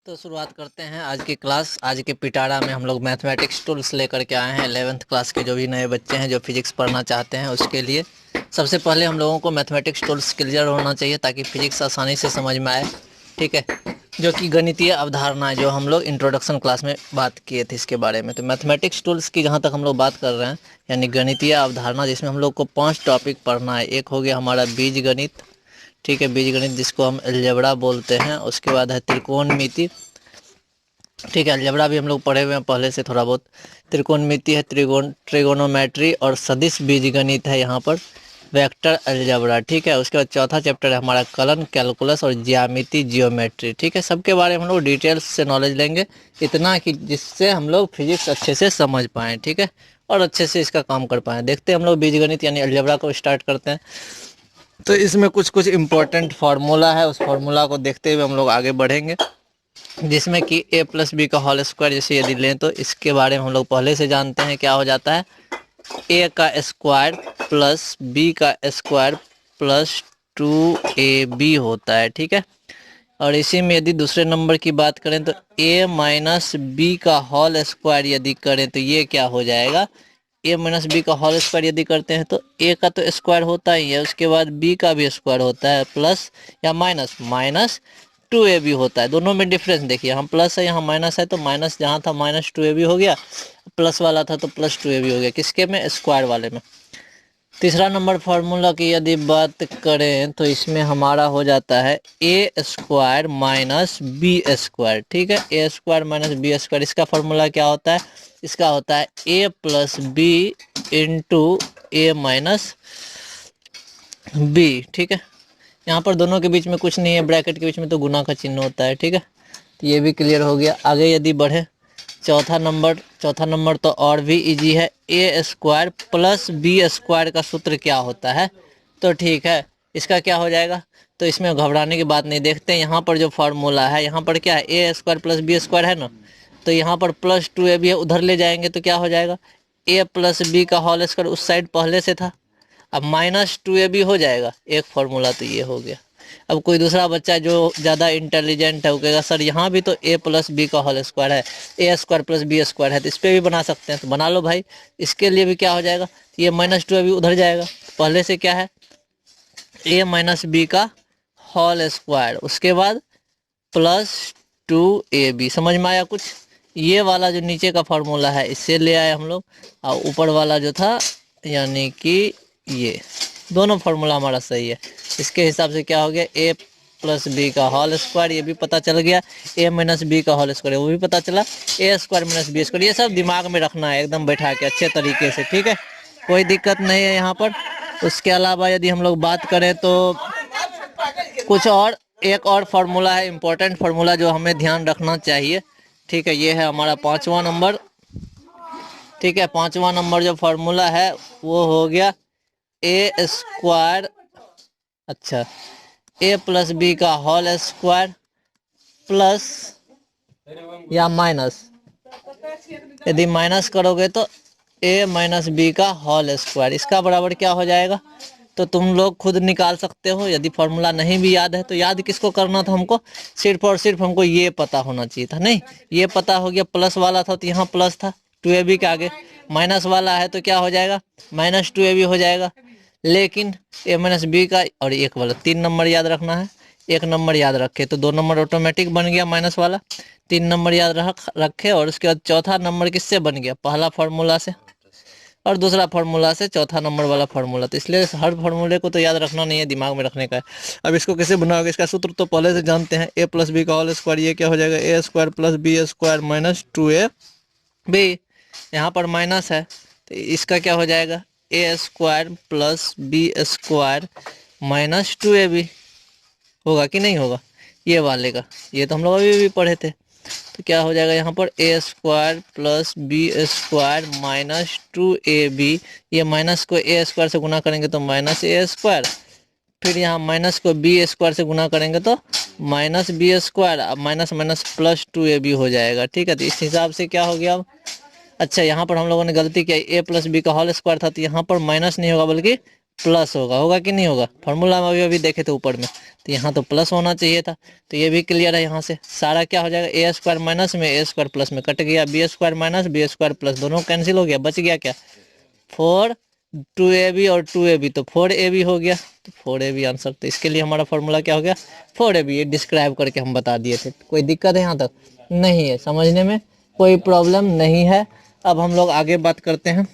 तो शुरुआत करते हैं आज की क्लास। आज के पिटारा में हम लोग मैथमेटिक्स टूल्स लेकर के आए हैं 11th क्लास के जो भी नए बच्चे हैं जो फिजिक्स पढ़ना चाहते हैं उसके लिए। सबसे पहले हम लोगों को मैथमेटिक्स टूल्स क्लियर होना चाहिए ताकि फिजिक्स आसानी से समझ में आए। ठीक है, जो कि गणितीय अवधारणाएं जो हम लोग इंट्रोडक्शन क्लास में बात किए थे इसके बारे में। तो मैथमेटिक्स टूल्स की जहाँ तक हम लोग बात कर रहे हैं यानी गणितीय अवधारणा, जिसमें हम लोग को 5 टॉपिक पढ़ना है। एक हो गया हमारा बीज गणित, ठीक है, बीज गणित जिसको हम अलजेब्रा बोलते हैं। उसके बाद है त्रिकोणमिति, ठीक है, अलजेब्रा भी हम लोग पढ़े हुए हैं पहले से थोड़ा बहुत। त्रिकोणमिति है, ट्रिगोनोमेट्री और सदिश बीजगणित है यहाँ पर, वेक्टर अलजेब्रा। ठीक है, उसके बाद चौथा चैप्टर है हमारा कलन कैलकुलस और ज्यामिति जियोमेट्री। ठीक है, सबके बारे में हम लोग डिटेल्स से नॉलेज लेंगे, इतना कि जिससे हम लोग फिजिक्स अच्छे से समझ पाएँ। ठीक है, और अच्छे से इसका काम कर पाएँ। देखते हैं हम लोग बीजगणित यानी अलजेब्रा को स्टार्ट करते हैं। तो इसमें कुछ कुछ इम्पोर्टेंट फार्मूला है, उस फार्मूला को देखते हुए हम लोग आगे बढ़ेंगे, जिसमें कि a प्लस बी का होल स्क्वायर जैसे यदि लें तो इसके बारे में हम लोग पहले से जानते हैं क्या हो जाता है। a का स्क्वायर प्लस b का स्क्वायर प्लस 2ab होता है। ठीक है, और इसी में यदि दूसरे नंबर की बात करें तो a माइनस बी का होल स्क्वायर यदि करें तो ये क्या हो जाएगा। a माइनस बी का होल स्क्वायर यदि करते हैं तो a का तो स्क्वायर होता ही है, उसके बाद b का भी स्क्वायर होता है, प्लस या माइनस माइनस 2ab होता है। दोनों में डिफरेंस देखिए, यहाँ प्लस है यहाँ माइनस है, तो माइनस जहाँ था माइनस 2ab हो गया, प्लस वाला था तो प्लस 2ab हो गया। किसके में? स्क्वायर वाले में। तीसरा नंबर फार्मूला की यदि बात करें तो इसमें हमारा हो जाता है A square minus B square. ठीक है, A square minus B square, इसका फार्मूला क्या होता है? इसका होता है A plus B into A minus B. ठीक है, यहाँ पर दोनों के बीच में कुछ नहीं है, ब्रैकेट के बीच में तो गुना का चिन्ह होता है। ठीक है, तो ये भी क्लियर हो गया। आगे यदि बढ़े चौथा नंबर तो और भी इजी है। A square plus B square का सूत्र क्या होता है? तो ठीक है, इसका क्या हो जाएगा? तो इसमें घबराने की बात नहीं। देखते हैं यहाँ पर जो फार्मूला है, यहाँ पर क्या है? A square plus B square है ना, तो यहाँ पर प्लस 2ab है, उधर ले जाएंगे तो क्या हो जाएगा? ए प्लस बी का होल स्क्वायर उस साइड पहले से था, अब माइनस 2ab हो जाएगा। एक फार्मूला तो ये हो गया। अब कोई दूसरा बच्चा जो ज़्यादा इंटेलिजेंट है वो कहेगा सर यहाँ भी तो a प्लस बी का होल स्क्वायर है, A square plus B square है, तो इस पर भी बना सकते हैं। तो बना लो भाई, इसके लिए भी क्या हो जाएगा? ये माइनस 2ab उधर जाएगा, पहले से क्या है? a माइनस बी का होल स्क्वायर, उसके बाद प्लस 2ab। समझ में आया कुछ? ये वाला जो नीचे का फार्मूला है इससे ले आए हम लोग, और ऊपर वाला जो था यानी कि ये दोनों फार्मूला हमारा सही है। इसके हिसाब से क्या हो गया? ए प्लस बी का होल स्क्वायर, ये भी पता चल गया। ए माइनस बी का होल स्क्वायर वो भी पता चला। ए स्क्वायर माइनस बी स्क्वायर, ये सब दिमाग में रखना है एकदम बैठा के अच्छे तरीके से। ठीक है, कोई दिक्कत नहीं है यहाँ पर। उसके अलावा यदि हम लोग बात करें तो कुछ और एक और फार्मूला है, इम्पोर्टेंट फार्मूला जो हमें ध्यान रखना चाहिए। ठीक है, ये है हमारा 5वां नंबर। ठीक है, 5वां नंबर जो फार्मूला है वो हो गया ए स्क्वायर, अच्छा, ए प्लस बी का होल स्क्वायर प्लस या माइनस, यदि माइनस करोगे तो ए माइनस बी का होल स्क्वायर, इसका बराबर क्या हो जाएगा? तो तुम लोग खुद निकाल सकते हो। यदि फॉर्मूला नहीं भी याद है तो याद किसको करना था? हमको सिर्फ और सिर्फ हमको ये पता होना चाहिए था। नहीं, ये पता हो गया, प्लस वाला था तो यहाँ प्लस था 2ab के आगे, माइनस वाला है तो क्या हो जाएगा? माइनस 2ab हो जाएगा। लेकिन ए माइनस बी का और एक वाला 3 नंबर याद रखना है। 1 नंबर याद रखे तो 2 नंबर ऑटोमेटिक बन गया माइनस वाला। 3 नंबर याद रखे और उसके बाद चौथा नंबर किससे बन गया? पहला फार्मूला से, और दूसरा फार्मूला से चौथा नंबर वाला फार्मूला। तो इसलिए हर फार्मूले को तो याद रखना नहीं है, दिमाग में रखने का है। अब इसको कैसे बनाओगे? इसका सूत्र तो पहले से जानते हैं, ए प्लस बी का होल स्क्वायर, ये क्या हो जाएगा? A square plus B square minus 2ab। यहाँ पर माइनस है तो इसका क्या हो जाएगा? A square plus B square minus 2ab होगा कि नहीं होगा? ये वाले का, ये तो हम लोग अभी भी पढ़े थे। तो क्या हो जाएगा यहाँ पर? A square plus B square minus 2ab, ये माइनस को ए स्क्वायर से गुना करेंगे तो माइनस ए स्क्वायर, फिर यहाँ माइनस को बी स्क्वायर से गुना करेंगे तो माइनस बी स्क्वायर, अब माइनस माइनस प्लस 2ab हो जाएगा। ठीक है, तो इस हिसाब से क्या हो गया अब? अच्छा, यहाँ पर हम लोगों ने गलती किया, ए प्लस बी का होल स्क्वायर था तो यहाँ पर माइनस नहीं होगा बल्कि प्लस होगा, होगा कि नहीं होगा? फॉर्मूला में अभी अभी देखे थे ऊपर में, तो यहाँ तो प्लस होना चाहिए था। तो ये भी क्लियर है। यहाँ से सारा क्या हो जाएगा, ए स्क्वायर माइनस में ए स्क्वायर प्लस में कट गया, B square minus B square plus, दोनों कैंसिल हो गया, बच गया क्या, 4 2ab और 2ab, तो 4ab हो गया। तो 4ab आंसर। तो इसके लिए हमारा फॉर्मूला क्या हो गया, 4ab। ये डिस्क्राइब करके हम बता दिए थे। कोई दिक्कत है यहाँ तक? नहीं है, समझने में कोई प्रॉब्लम नहीं है। अब हम लोग आगे बात करते हैं,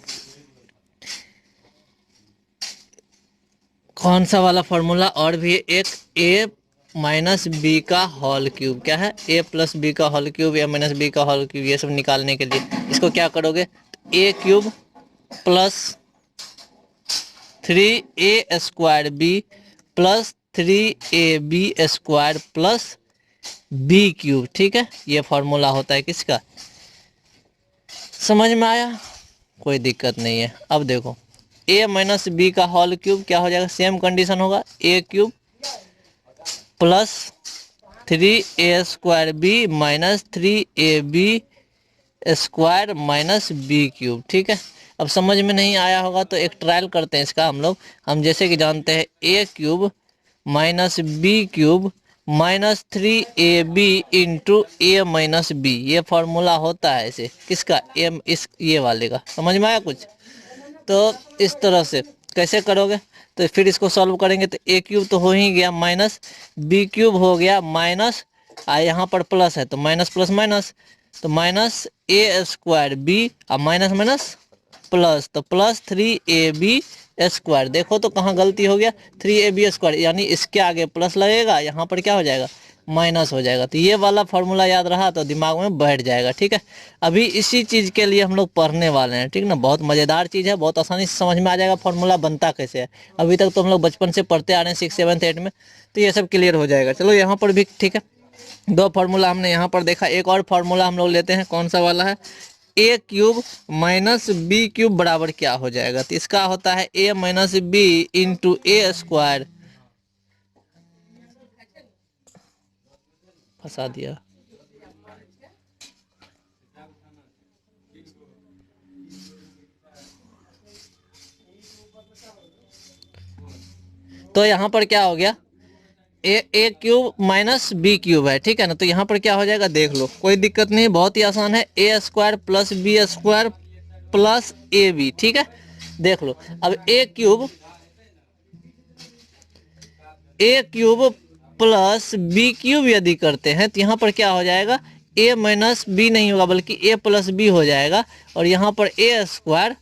कौन सा वाला फॉर्मूला और भी एक, ए माइनस बी का होल क्यूब। क्या है, ए प्लस बी का होल क्यूब या माइनस बी का होल क्यूब, ये सब निकालने के लिए इसको क्या करोगे, A cube plus 3a square B plus 3ab square plus B cube. ठीक है, ये फॉर्मूला होता है किसका, समझ में आया? कोई दिक्कत नहीं है। अब देखो, ए माइनस बी का होल क्यूब क्या हो जाएगा, सेम कंडीशन होगा, A cube plus 3a square B minus 3ab square minus B cube. ठीक है, अब समझ में नहीं आया होगा तो एक ट्रायल करते हैं इसका हम लोग। हम जैसे कि जानते हैं A cube minus B cube minus 3ab into A minus B, ये फॉर्मूला होता है इसे किसका, एम, इस ये वाले का। समझ में आया कुछ? तो इस तरह से कैसे करोगे, तो फिर इसको सॉल्व करेंगे तो ए क्यूब तो हो ही गया, माइनस बी क्यूब हो गया, माइनस यहाँ पर प्लस है तो माइनस प्लस माइनस, तो माइनस ए स्क्वायर बी और माइनस माइनस प्लस, तो प्लस 3ab स्क्वायर। देखो तो कहाँ गलती हो गया, 3ab स्क्वायर, यानी इसके आगे प्लस लगेगा, यहाँ पर क्या हो जाएगा, माइनस हो जाएगा। तो ये वाला फॉर्मूला याद रहा तो दिमाग में बैठ जाएगा। ठीक है, अभी इसी चीज़ के लिए हम लोग पढ़ने वाले हैं। ठीक ना, बहुत मज़ेदार चीज़ है, बहुत आसानी से समझ में आ जाएगा फॉर्मूला बनता कैसे है। अभी तक तो हम लोग बचपन से पढ़ते आ रहे हैं 6 7 8 में, तो ये सब क्लियर हो जाएगा। चलो यहाँ पर भी ठीक है, दो फार्मूला हमने यहाँ पर देखा। एक और फार्मूला हम लोग लेते हैं, कौन सा वाला है, A cube minus B cube बराबर क्या हो जाएगा, तो इसका होता है ए माइनस बी इंटू ए स्क्वायर। फंसा दिया। तो यहाँ पर क्या हो गया, ए क्यूब माइनस बी क्यूब है। ठीक है ना, तो यहाँ पर क्या हो जाएगा देख लो, कोई दिक्कत नहीं, बहुत ही आसान है, A square plus B square plus A B. ठीक है, देख लो, अब A cube plus B cube यदि करते हैं तो यहाँ पर क्या हो जाएगा, ए माइनस बी नहीं होगा बल्कि ए प्लस बी हो जाएगा, और यहाँ पर A square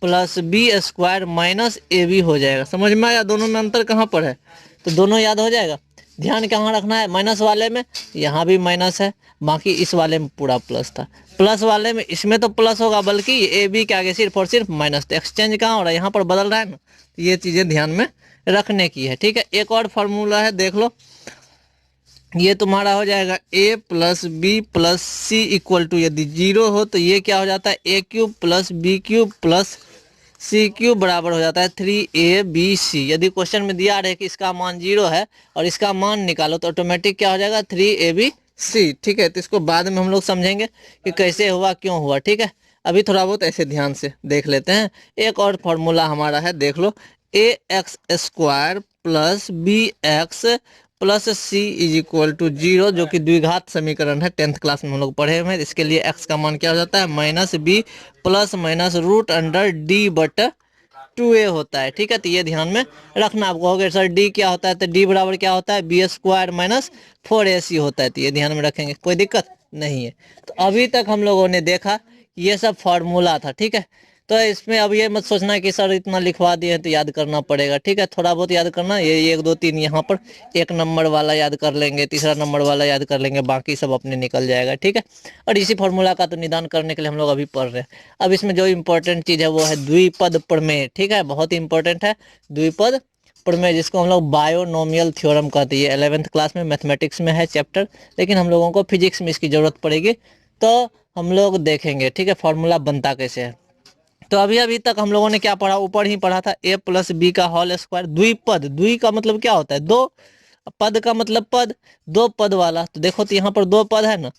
plus B square minus A B हो जाएगा। समझ में आया, दोनों में अंतर कहाँ पर है, तो दोनों याद हो जाएगा। ध्यान कहाँ रखना है, माइनस वाले में यहाँ भी माइनस है, बाकी इस वाले में पूरा प्लस था, प्लस वाले में इसमें तो प्लस होगा बल्कि ए बी के आगे सिर्फ और सिर्फ माइनस। तो एक्सचेंज कहाँ हो रहा है, यहाँ पर बदल रहा है ना, तो ये चीज़ें ध्यान में रखने की है। ठीक है, एक और फार्मूला है, देख लो, ये तुम्हारा हो जाएगा A plus B plus C equal to, यदि जीरो हो तो ये क्या हो जाता है, A cube plus B cube plus C cube बराबर हो जाता है 3ab। यदि क्वेश्चन में दिया रहे कि इसका मान 0 है और इसका मान निकालो तो ऑटोमेटिक क्या हो जाएगा 3ab। ठीक है, तो इसको बाद में हम लोग समझेंगे कि कैसे हुआ, क्यों हुआ। ठीक है, अभी थोड़ा बहुत ऐसे ध्यान से देख लेते हैं। एक और फॉर्मूला हमारा है, देख लो, A X square plus B X plus C is equal to 0, जो कि द्विघात समीकरण है, 10th क्लास में हम लोग पढ़े हुए हैं। इसके लिए एक्स का मान क्या हो जाता है, minus B plus minus root under D but 2a होता है। ठीक है, तो ये ध्यान में रखना। आप कहोगे सर डी क्या होता है, तो डी बराबर क्या होता है, बी स्क्वायर माइनस 4ac होता है, तो ये ध्यान में रखेंगे, कोई दिक्कत नहीं है। तो अभी तक हम लोगों ने देखा ये सब फॉर्मूला था। ठीक है, तो इसमें अब ये मत सोचना कि सर इतना लिखवा दिए तो याद करना पड़ेगा। ठीक है, थोड़ा बहुत याद करना, ये 1 2 3 यहाँ पर 1 नंबर वाला याद कर लेंगे, तीसरा नंबर वाला याद कर लेंगे, बाकी सब अपने निकल जाएगा। ठीक है, और इसी फॉर्मूला का तो निदान करने के लिए हम लोग अभी पढ़ रहे हैं। अब इसमें जो इम्पोर्टेंट चीज़ है वो है द्विपद प्रमेय। ठीक है, बहुत ही इंपॉर्टेंट है द्विपद प्रमेय, जिसको हम लोग बायोनोमियल थ्योरम कहते हैं। 11th क्लास में मैथमेटिक्स में है चैप्टर, लेकिन हम लोगों को फिजिक्स में इसकी ज़रूरत पड़ेगी, तो हम लोग देखेंगे। ठीक है, फॉर्मूला बनता कैसे है। तो अभी अभी तक हम लोगों ने क्या पढ़ा, ऊपर ही पढ़ा था, ए प्लस बी का होल स्क्वायर, द्विपद, द्वि का मतलब क्या होता है, दो, पद का मतलब पद, दो पद वाला। तो देखो तो यहाँ पर दो पद है ना,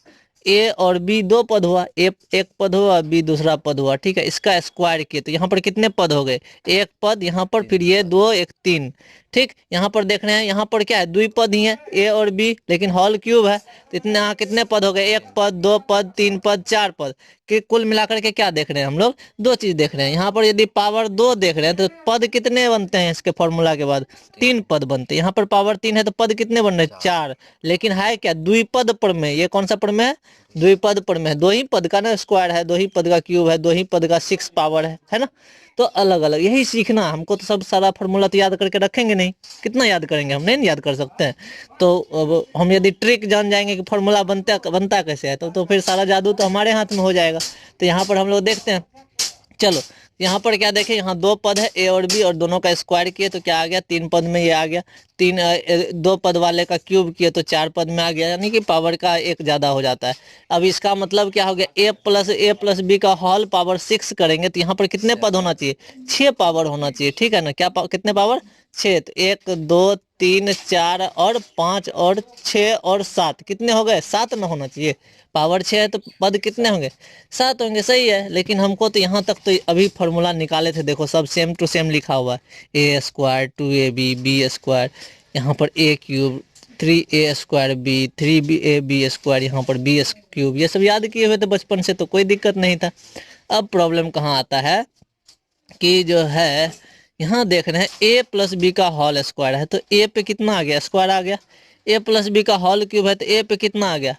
ए और बी दो पद हुआ, ए एक पद हुआ, बी दूसरा पद हुआ, ठीक है। इसका स्क्वायर किए तो यहाँ पर कितने पद हो गए, एक पद, यहाँ पर फिर ये दो एक तीन, ठीक। यहाँ पर देख रहे हैं यहाँ पर क्या है, द्विपद ही है ए और बी, लेकिन होल क्यूब है तो इतने यहाँ कितने पद हो गए, एक पद, दो पद, तीन पद, चार पद कि कुल मिलाकर के क्या देख रहे हैं हम लोग, दो चीज देख रहे हैं। यहाँ पर यदि पावर दो देख रहे हैं तो पद कितने बनते हैं इसके फॉर्मूला के बाद, तीन पद बनते हैं। यहाँ पर पावर तीन है तो पद कितने बन रहे हैं, चार, लेकिन है क्या, द्विपद प्रमेय। ये कौन सा प्रमेय है, द्विपद प्रमेय। दो ही पद का ना स्क्वायर है, दो ही पद का क्यूब है, दो ही पद का सिक्स पावर है ना। तो अलग अलग यही सीखना, हमको तो सब सारा फॉर्मूला तो याद करके रखेंगे नहीं, कितना याद करेंगे, हम नहीं याद कर सकते हैं। तो अब हम यदि ट्रिक जान जाएंगे कि फॉर्मूला बनता कैसे है तो फिर सारा जादू तो हमारे हाथ में हो जाएगा। तो यहाँ पर हम लोग देखते हैं, चलो यहाँ पर क्या देखें, यहाँ दो पद है ए और बी और दोनों का स्क्वायर किए तो क्या आ गया, तीन पद में ये आ गया, तीन दो पद वाले का क्यूब किए तो चार पद में आ गया, यानी कि पावर का एक ज़्यादा हो जाता है। अब इसका मतलब क्या हो गया, ए प्लस बी का होल पावर सिक्स करेंगे तो यहाँ पर कितने पद होना चाहिए, छः पावर होना चाहिए, ठीक है ना। क्या कितने पावर, छः। तो एक दो तीन चार और पाँच और छः और सात, कितने हो गए, सात न होना चाहिए, पावर छः है तो पद कितने होंगे, सात होंगे, सही है। लेकिन हमको तो यहाँ तक तो अभी फॉर्मूला निकाले थे, देखो सब सेम टू सेम लिखा हुआ है, A square two A B square, यहाँ पर A cube three A square B, three B A B square, यहाँ पर बी क्यूब, ये सब याद किए हुए थे बचपन से तो कोई दिक्कत नहीं था। अब प्रॉब्लम कहाँ आता है कि जो है यहाँ देख रहे हैं ए प्लस बी का होल स्क्वायर है तो ए पे कितना आ गया, स्क्वायर आ गया। ए प्लस बी का होल क्यूब है तो ए पे कितना आ गया,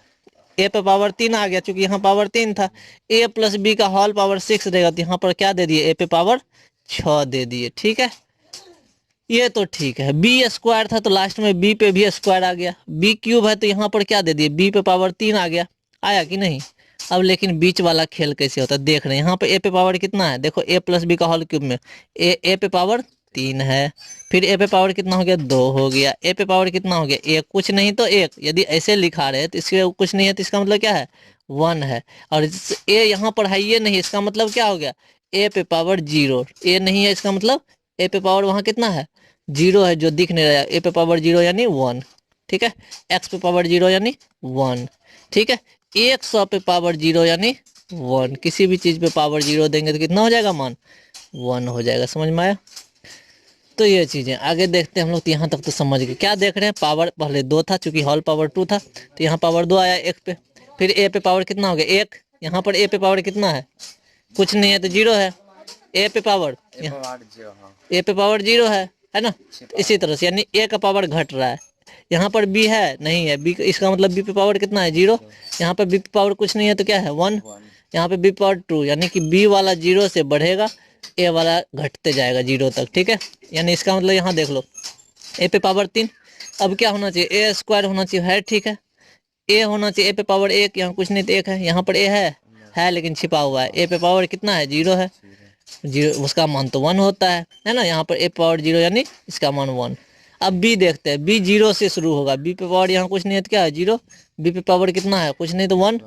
ए पे पावर तीन आ गया, क्योंकि यहाँ पावर तीन था। ए प्लस बी का होल पावर सिक्स देगा तो यहाँ पर क्या दे दिए, ए पे पावर छः दे दिए, ठीक है। ये तो ठीक है, बी स्क्वायर था तो लास्ट में बी पे भी स्क्वायर आ गया, बी क्यूब है तो यहाँ पर क्या दे दिए, बी पे पावर तीन आ गया, आया कि नहीं। अब लेकिन बीच वाला खेल कैसे होता है देख रहे हैं, यहाँ पे ए पे पावर कितना है, देखो ए प्लस बी का होल क्यूब में ए पे पावर तीन है, फिर ए पे पावर कितना हो गया, दो हो गया, ए पे पावर कितना हो गया, एक, कुछ नहीं तो एक। यदि ऐसे लिखा रहे तो इसके कुछ नहीं है तो इसका मतलब क्या है, वन है। और ए यहाँ पर है ये नहीं, इसका मतलब क्या हो गया, ए पे पावर जीरो, ए नहीं है इसका मतलब ए पे पावर वहाँ कितना है, जीरो है, जो दिख नहीं रहा है, ए पे पावर जीरो यानी वन, ठीक है। एक्स पे पावर जीरो यानी वन, ठीक है। 100 पे पावर जीरो यानी वन, किसी भी चीज पे पावर जीरो देंगे तो कितना हो जाएगा मान, वन हो जाएगा, समझ में आया। तो ये चीजें आगे देखते हैं हम लोग, तो यहाँ तक तो समझ गए। क्या देख रहे हैं, पावर पहले दो था चूंकि हॉल पावर टू था तो यहाँ पावर दो आया एक पे, फिर ए पे पावर कितना हो गया एक, यहाँ पर ए पे पावर कितना है, कुछ नहीं है तो जीरो है, ए पे पावर ए पे पावर जीरो है ना। इसी तरह से यानी ए का पावर घट रहा है, यहाँ पर बी है नहीं है, बी इसका मतलब बी पे पावर कितना है, जीरो। यहाँ पे बी पे पावर कुछ नहीं है तो क्या है, वन। यहाँ पे बी पावर टू, यानी कि बी वाला जीरो से बढ़ेगा, ए वाला घटते जाएगा जीरो तक, ठीक है। यानी इसका मतलब यहाँ देख लो, ए पे पावर तीन, अब क्या होना चाहिए, ए स्क्वायर होना चाहिए, है ठीक है। ए होना चाहिए, ए पे पावर एक, यहाँ कुछ नहीं तो एक है, यहाँ पर ए है लेकिन छिपा हुआ है, ए पे पावर कितना है, जीरो है, जीरो, उसका मान तो वन होता है ना। यहाँ पर ए पावर जीरो यानी इसका मान वन। अब बी देखते हैं, बी जीरो से शुरू होगा, बी पे पावर यहाँ कुछ नहीं है तो क्या है, जीरो, बी पे पावर कितना है, कुछ नहीं तो वन।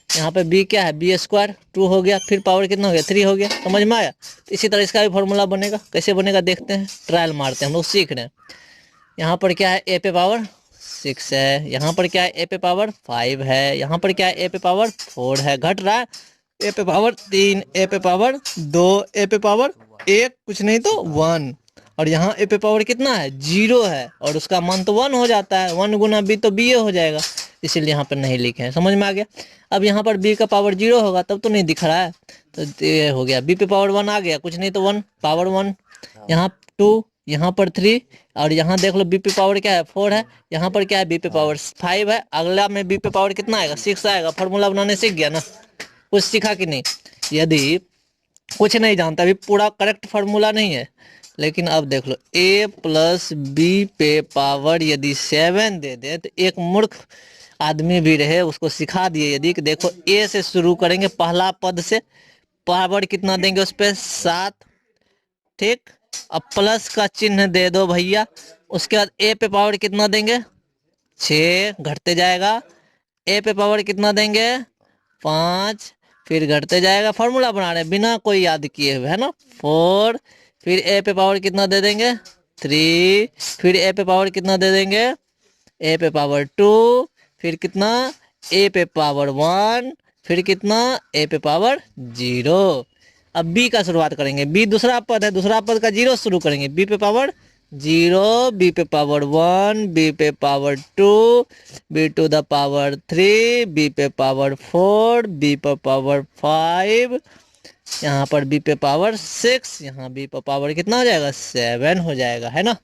यहाँ पे बी क्या है, बी स्क्वायर टू हो गया, फिर पावर कितना हो गया, थ्री हो गया, समझ में आया। तो इसी तरह इसका भी फॉर्मूला बनेगा, कैसे बनेगा देखते हैं, ट्रायल मारते हैं, हम लोग सीख रहे हैं। यहाँ पर क्या है, ए पे पावर सिक्स है, यहाँ पर क्या है, ए पे पावर फाइव है, यहाँ पर क्या है, ए पे पावर फोर है, घट रहा है, ए पे पावर तीन, ए पे पावर दो, ए पे पावर एक, कुछ नहीं तो वन। और यहाँ ए पे पावर कितना है, जीरो है, और उसका मान तो वन हो जाता है, वन गुना बी तो बी हो जाएगा, इसीलिए यहाँ पर नहीं लिखे हैं, समझ में आ गया। अब यहाँ पर बी का पावर जीरो होगा तब तो नहीं दिख रहा है, तो ये हो गया, बी पे पावर वन आ गया, कुछ नहीं तो वन, पावर वन, यहाँ टू, यहाँ पर थ्री, और यहाँ देख लो बी पे पावर क्या है, फोर है, यहाँ पर क्या है, बी पे पावर फाइव है, अगला में बी पे पावर कितना आएगा, सिक्स आएगा। फॉर्मूला बनाने सीख गया ना, कुछ सीखा कि नहीं। यदि कुछ नहीं जानता, अभी पूरा करेक्ट फार्मूला नहीं है, लेकिन अब देख लो, ए प्लस बी पे पावर यदि सेवन दे दे तो एक मूर्ख आदमी भी रहे उसको सिखा दिए, यदि कि देखो ए से शुरू करेंगे, पहला पद से पावर कितना देंगे उस पर, सात, ठीक। अब प्लस का चिन्ह दे दो भैया, उसके बाद ए पे पावर कितना देंगे, छः, घटते जाएगा, ए पे पावर कितना देंगे, पाँच, फिर घटते जाएगा। फॉर्मूला बना रहे हैं बिना कोई याद किए हुए, है ना, फोर, फिर ए पे पावर कितना दे देंगे, थ्री, फिर ए पे पावर कितना दे देंगे, ए पे पावर टू, फिर कितना, ए पे पावर 1, फिर कितना ए पे पावर 0। अब बी का शुरुआत करेंगे, बी दूसरा पद है, दूसरा पद का 0 शुरू करेंगे, बी पे पावर 0, बी पे पावर 1, बी पे power 2, B to the power 3, B पे पावर 4, बी पे पावर 5, यहाँ पर बी पे पावर 6, यहाँ बी पे पावर कितना हो जाएगा 7 हो जाएगा, है ना।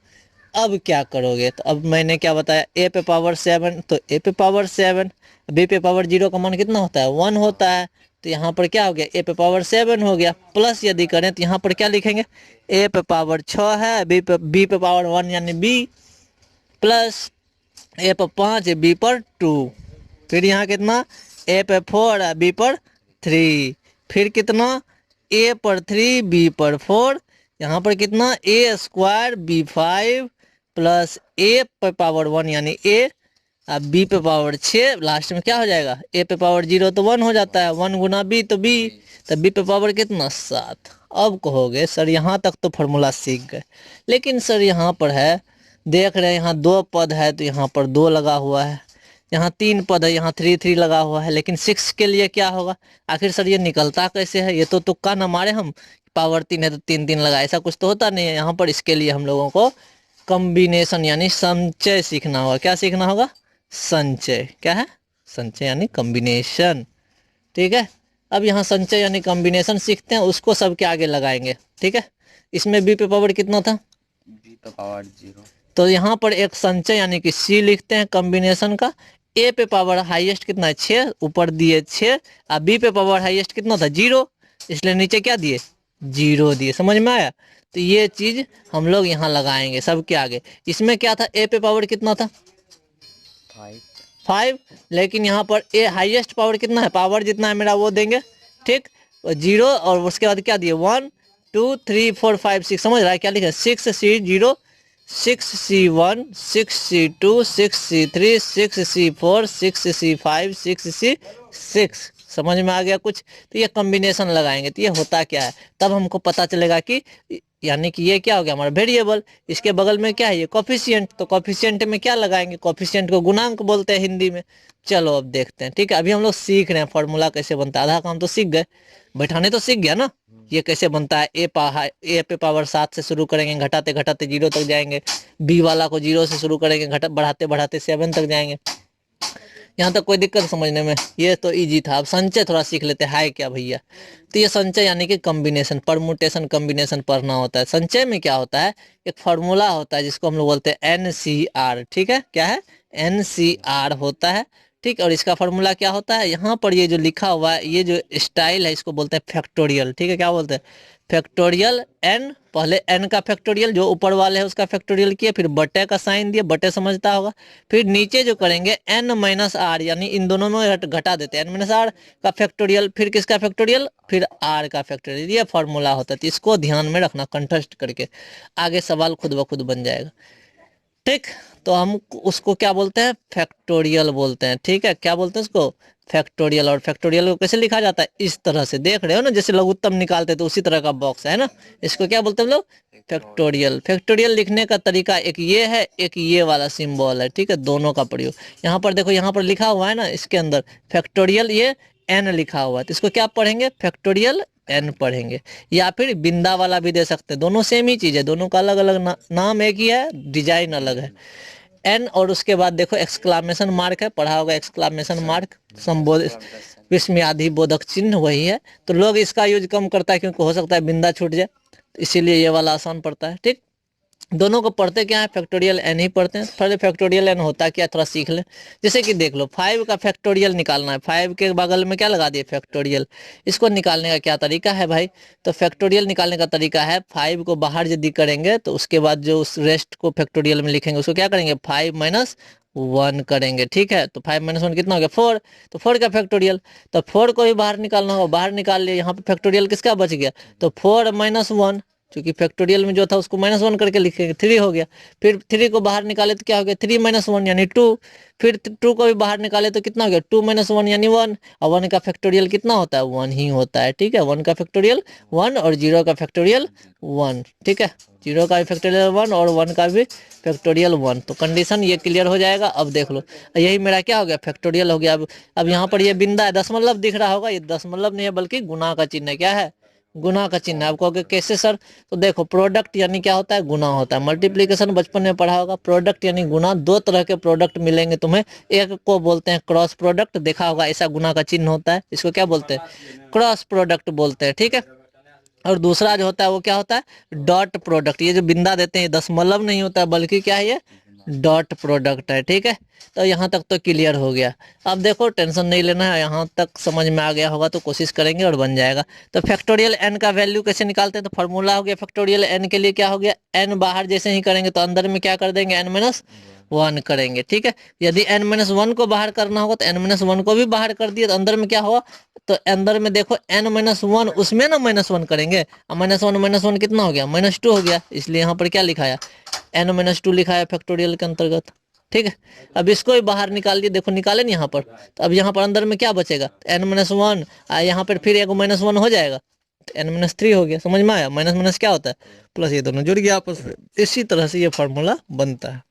अब क्या करोगे, तो अब मैंने क्या बताया, ए पे पावर 7 तो ए पे पावर 7, बी पे पावर 0 का मान कितना होता है 1 होता है, तो यहाँ पर क्या हो गया ए पे पावर 7 हो गया। प्लस यदि करें तो यहाँ पर क्या लिखेंगे, ए पे पावर 6 है, बी पे पावर 1 यानी बी, प्लस ए पर 5 है, बी पर 2, फिर यहाँ कितना ए पे 4 है, बी पर 3, फिर कितना ए पर 3, बी पर 4, यहाँ पर कितना ए स्क्वायर बी 5, प्लस ए पे पावर 1 यानी ए, अब बी पे पावर 6, लास्ट में क्या हो जाएगा ए पे पावर 0 तो 1 हो जाता है, 1 गुना बी तो बी, तो बी पे पावर कितना 7। अब कहोगे सर यहाँ तक तो फॉर्मूला सीख गए, लेकिन सर यहाँ पर है, देख रहे हैं यहाँ 2 पद है तो यहाँ पर 2 लगा हुआ है, यहाँ 3 पद है, यहाँ 3 3 लगा हुआ है, लेकिन 6 के लिए क्या होगा, आखिर सर ये निकलता कैसे है, ये तो तुक्का न मारे हम, पावर 3 है तो 3 3 लगा, ऐसा कुछ तो होता नहीं है यहाँ पर। इसके लिए हम लोगों को कॉम्बिनेशन यानी संचय सीखना होगा। क्या सीखना होगा, संचय। क्या है, संचय यानी कॉम्बिनेशन, ठीक है। अब यहाँ संचय यानी कॉम्बिनेशन सीखते हैं, उसको सबके आगे लगाएंगे, ठीक है। इसमें बी पे पावर कितना था, बी पे पावर 0, तो यहाँ पर एक संचय यानी कि सी लिखते हैं कॉम्बिनेशन का। ए पे पावर हाईएस्ट कितना है 6, ऊपर दिए 6, और बी पे पावर हाईएस्ट कितना था 0, इसलिए नीचे क्या दिए 0 दिए। समझ में आया, तो ये चीज हम लोग यहाँ लगाएंगे सबके आगे। इसमें क्या था, ए पे पावर कितना था 5, लेकिन यहाँ पर ए हाईएस्ट पावर कितना है, पावर जितना है मेरा वो देंगे, ठीक, 0, और उसके बाद क्या दिए 1 2 3 4 5 6, समझ रहा है क्या लिखा, 6C0, 6C1, 6C2, 6C3, 6C4, 6C5, 6C6। समझ में आ गया कुछ, तो ये कॉम्बिनेशन लगाएंगे तो ये होता क्या है, तब हमको पता चलेगा कि यानी कि ये क्या हो गया हमारा वेरिएबल, इसके बगल में क्या है ये कोफिशिएंट, तो कोफिशिएंट में क्या लगाएंगे, कोफिशिएंट को गुणांक बोलते हैं हिंदी में। चलो अब देखते हैं, ठीक है। अभी हम लोग सीख रहे हैं फॉर्मूला कैसे बनता है, आधा काम तो सीख गए, बैठाने तो सीख गया ना, ये कैसे बनता है। ए पे पावर 7 से शुरू करेंगे, घटाते घटाते 0 तक जाएंगे, बी वाला को 0 से शुरू करेंगे, बढ़ाते बढ़ाते 7 तक जाएंगे। यहाँ तक कोई दिक्कत समझने में, ये तो इजी था। अब संचय थोड़ा सीख लेते हैं, हाय क्या भैया। तो ये संचय यानी कि कॉम्बिनेशन, परमुटेशन कॉम्बिनेशन पढ़ना होता है। संचय में क्या होता है, एक फार्मूला होता है जिसको हम लोग बोलते हैं NCR, ठीक है, क्या है NCR होता है, ठीक। और इसका फार्मूला क्या होता है, यहाँ पर ये जो लिखा हुआ है, ये जो स्टाइल है इसको बोलते हैं फैक्टोरियल, ठीक है। क्या बोलते हैं, फैक्टोरियल n, पहले n का फैक्टोरियल जो ऊपर वाले है उसका फैक्टोरियल किया, फिर बटे का साइन दिया, बटे समझता होगा, फिर नीचे जो करेंगे n माइनस आर, यानी इन दोनों में घटा देते हैं, n माइनस आर का फैक्टोरियल, फिर किसका फैक्टोरियल, फिर r का फैक्टोरियल। ये फॉर्मूला होता है, तो इसको ध्यान में रखना कंठस्थ करके, आगे सवाल खुद ब खुद बन जाएगा, ठीक। तो हम उसको क्या बोलते हैं, फैक्टोरियल बोलते हैं, ठीक है। क्या बोलते हैं उसको, फैक्टोरियल। और फैक्टोरियल को कैसे लिखा जाता है, इस तरह से, देख रहे हो ना, जैसे लघुत्तम निकालते तो उसी तरह का बॉक्स है ना, इसको क्या बोलते हैं हम लोग, फैक्टोरियल। फैक्टोरियल लिखने का तरीका एक ये है, एक ये वाला सिंबल है, ठीक है, दोनों का प्रयोग। यहाँ पर देखो, यहाँ पर लिखा हुआ है ना, इसके अंदर फैक्टोरियल ये n लिखा हुआ है, तो इसको क्या पढ़ेंगे, फैक्टोरियल n पढ़ेंगे, या फिर बिंदा वाला भी दे सकते हैं, दोनों सेम ही चीज है, दोनों का अलग अलग नाम एक ही है, डिजाइन अलग है। एन, और उसके बाद देखो एक्सक्लामेशन मार्क है, पढ़ा होगा एक्सक्लामेशन मार्क, संबोध विस्मयादि बोधक चिन्ह वही है। तो लोग इसका यूज कम करता है क्योंकि हो सकता है बिंदा छूट जाए, तो इसीलिए ये वाला आसान पड़ता है, ठीक। दोनों को पढ़ते क्या है, फैक्टोरियल एन ही पढ़ते हैं। पहले फैक्टोरियल एन होता क्या, थोड़ा सीख लें। जैसे कि देख लो, 5 का फैक्टोरियल निकालना है, 5 के बगल में क्या लगा दिए, फैक्टोरियल। इसको निकालने का क्या तरीका है भाई, तो फैक्टोरियल निकालने का तरीका है, 5 को बाहर यदि करेंगे तो उसके बाद जो उस रेस्ट को फैक्टोरियल में लिखेंगे उसको क्या करेंगे, 5 माइनस 1 करेंगे, ठीक है। तो 5 माइनस 1 कितना हो गया 4, तो 4 का फैक्टोरियल, तो 4 को भी बाहर निकालना होगा, बाहर निकाल लिया, यहाँ पे फैक्टोरियल किसका बच गया, तो 4 माइनस 1, क्योंकि फैक्टोरियल में जो था उसको -1 करके लिखेंगे, 3 हो गया। फिर 3 को बाहर निकाले तो क्या हो गया, 3 - 1 यानी 2। फिर 2 को भी बाहर निकाले तो कितना हो गया, 2 - 1 यानी 1। और 1 का फैक्टोरियल कितना होता है, 1 ही होता है। ठीक है, 1 का फैक्टोरियल 1 और 0 का फैक्टोरियल 1। ठीक है, 0 का भी फैक्टोरियल 1 और 1 का भी फैक्टोरियल 1। तो कंडीशन ये क्लियर हो जाएगा। अब देख लो, यही मेरा क्या हो गया, फैक्टोरियल हो गया। अब यहाँ पर ये बिंदा है, दशमलव दिख रहा होगा, ये दशमलव नहीं है बल्कि गुना का चिन्ह है। क्या है, गुना का चिन्ह है। आप कहोगे कैसे सर, तो देखो प्रोडक्ट यानी क्या होता है, गुना होता है। मल्टीप्लिकेशन बचपन में पढ़ा होगा, प्रोडक्ट यानी गुना। दो तरह के प्रोडक्ट मिलेंगे तुम्हें, एक को बोलते हैं क्रॉस प्रोडक्ट, देखा होगा ऐसा गुना का चिन्ह होता है, इसको क्या बोलते हैं, क्रॉस प्रोडक्ट बोलते हैं। ठीक है, और दूसरा जो होता है वो क्या होता है, डॉट प्रोडक्ट। ये जो बिंदा देते हैं ये दशमलव नहीं होता है बल्कि क्या है, ये डॉट प्रोडक्ट है। ठीक है, तो यहाँ तक तो क्लियर हो गया। अब देखो टेंशन नहीं लेना है, यहाँ तक समझ में आ गया होगा तो कोशिश करेंगे और बन जाएगा। तो फैक्टोरियल एन का वैल्यू कैसे निकालते हैं, तो फॉर्मूला हो गया फैक्टोरियल एन के लिए क्या हो गया, एन बाहर जैसे ही करेंगे तो अंदर में क्या कर देंगे, n-1 करेंगे। ठीक है, यदि n-1 को बाहर करना होगा तो n-1 को भी बाहर कर दिए तो अंदर में क्या होगा, तो अंदर में देखो n-1 उसमें ना -1 करेंगे, -1 कितना हो गया, -2 हो गया। इसलिए यहाँ पर क्या लिखा है, n-2 लिखा है फैक्टोरियल के अंतर्गत। ठीक है, अब इसको भी बाहर निकाल दिए, देखो निकाले ना यहाँ पर। तो अब यहाँ पर अंदर में क्या बचेगा, n-1, यहाँ पर फिर एक -1 हो जाएगा तो n-3 हो गया। समझ में आया, माइनस माइनस क्या होता है, प्लस, ये दोनों जुड़ गया आपस में। इसी तरह से ये फॉर्मूला बनता है।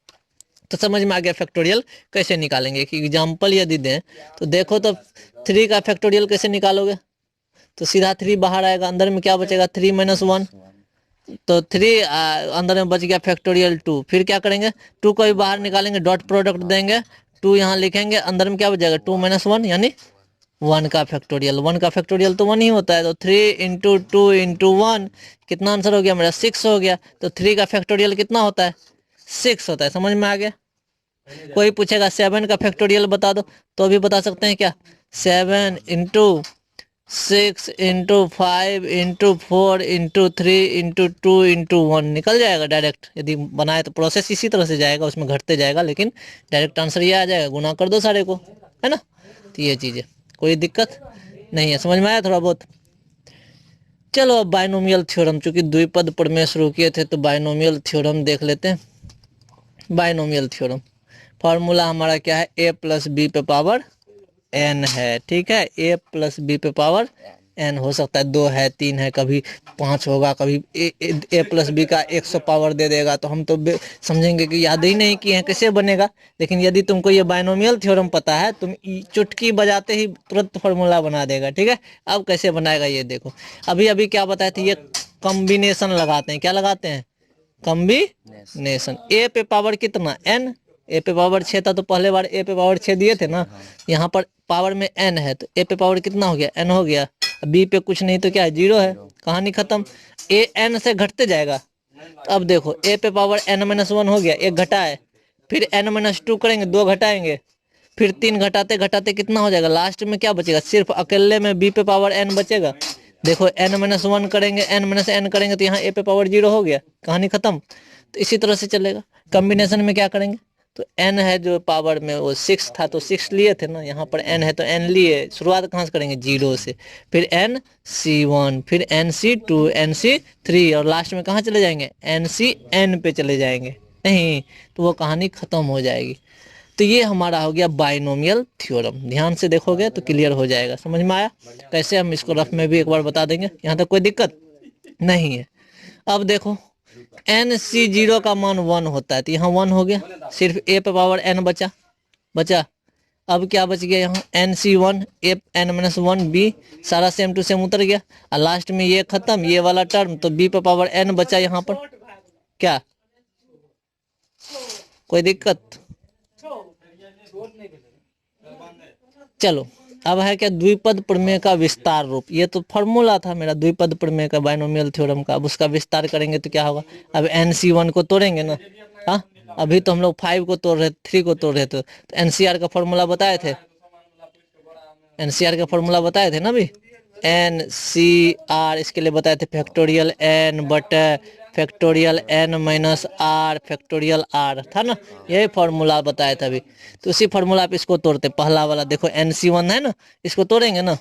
तो समझ में आ गया फैक्टोरियल कैसे निकालेंगे। एक एग्जाम्पल यदि दें तो देखो, तो 3 का फैक्टोरियल कैसे निकालोगे, तो सीधा 3 बाहर आएगा, अंदर में क्या बचेगा, 3 - 1, तो 3 अंदर में बच गया फैक्टोरियल 2। फिर क्या करेंगे, 2 को भी बाहर निकालेंगे, डॉट प्रोडक्ट देंगे, 2 यहाँ लिखेंगे, अंदर में क्या बच जाएगा, 2 - 1 यानी 1 का फैक्टोरियल। 1 का फैक्टोरियल तो 1 ही होता है, तो 3 × 2 × 1 कितना आंसर हो गया मेरा, 6 हो गया। तो 3 का फैक्टोरियल कितना होता है, 6 होता है। समझ में आ गया। कोई पूछेगा 7 का फैक्टोरियल बता दो, तो भी बता सकते हैं क्या, 7 × 6 × 5 × 4 × 3 × 2 × 1 निकल जाएगा डायरेक्ट। यदि बनाए तो प्रोसेस इसी तरह से जाएगा, उसमें घटते जाएगा, लेकिन डायरेक्ट आंसर ये आ जाएगा, गुना कर दो सारे को, है ना। तो ये चीज़ है, कोई दिक्कत नहीं है। समझ में आया थोड़ा बहुत। चलो अब बायनोमियल थ्योरम, चूंकि द्विपद प्रमेय शुरू किए थे तो बायनोमियल थ्योरम देख लेते हैं। बायनोमियल थ्योरम फार्मूला हमारा क्या है, a + b पे पावर n है। ठीक है, a + b पे पावर n हो सकता है 2 है, 3 है, कभी 5 होगा, कभी a + b का 100 पावर दे देगा, तो हम तो समझेंगे कि याद ही नहीं किए हैं कैसे बनेगा। लेकिन यदि तुमको ये बायनोमियल थ्योरम पता है, तुम चुटकी बजाते ही तुरंत फार्मूला बना देगा। ठीक है, अब कैसे बनाएगा ये देखो। अभी अभी क्या बताया था, ये कॉम्बिनेशन लगाते हैं, क्या लगाते हैं, कॉम्बिनेशन। a पे पावर कितना, n, a पे पावर 6 था, तो पहले बार a पे पावर 6 दिए थे ना, यहाँ पर पावर में n है, तो a पे पावर कितना हो गया, n हो गया। b पे कुछ नहीं तो क्या है, 0 है, कहानी खत्म। a n से घटते जाएगा। अब देखो a पे पावर n-1 हो गया, एक घटा है, फिर n-2 करेंगे, 2 घटाएंगे, फिर 3 घटाते घटाते कितना हो जाएगा, लास्ट में क्या बचेगा, सिर्फ अकेले में b पे पावर n बचेगा। देखो n-1 करेंगे, n-n करेंगे, तो यहाँ a पे पावर 0 हो गया, कहानी खत्म। तो इसी तरह से चलेगा। कॉम्बिनेशन में क्या करेंगे, तो n है जो पावर में वो 6 था, तो 6 लिए थे ना, यहाँ पर n है तो n लिए। शुरुआत कहाँ से करेंगे, 0 से, फिर nc1, फिर nc2, nc3, और लास्ट में कहाँ चले जाएंगे, ncn पे चले जाएंगे, नहीं तो वो कहानी खत्म हो जाएगी। तो ये हमारा हो गया बाइनोमियल थ्योरम। ध्यान से देखोगे तो क्लियर हो जाएगा। समझ में आया कैसे, हम इसको रफ में भी एक बार बता देंगे, यहाँ तक कोई दिक्कत नहीं है। अब देखो nc0 का मान 1 होता है, तो यहाँ 1 हो गया, सिर्फ a पे पावर n बचा। अब क्या बच गया, यहाँ nc1, a n-1 b, सारा सेम टू सेम उतर गया, और लास्ट में ये खत्म, ये वाला टर्म, तो b पे पावर n बचा यहाँ पर। क्या कोई दिक्कत, चलो अब है क्या, द्विपद प्रमेय का विस्तार रूप। ये तो फॉर्मूला था मेरा द्विपद प्रमेय का, बायनोमियल थ्योरम का। अब उसका विस्तार करेंगे तो क्या होगा, अब nc1 को तोड़ेंगे ना। हाँ, अभी तो हम लोग 5 को तोड़ रहे थे, 3 को तोड़ रहे थे, तो एनसीआर का फॉर्मूला बताए थे, एनसीआर का फॉर्मूला बताए थे ना अभी, एनसीआर इसके लिए बताए थे, फैक्टोरियल n बटे फैक्टोरियल n-r फैक्टोरियल r था ना, यही फॉर्मूला बताया था अभी। तो उसी फॉर्मूला पे इसको तोड़ते, पहला वाला देखो nc1 है ना, इसको तोड़ेंगे ना,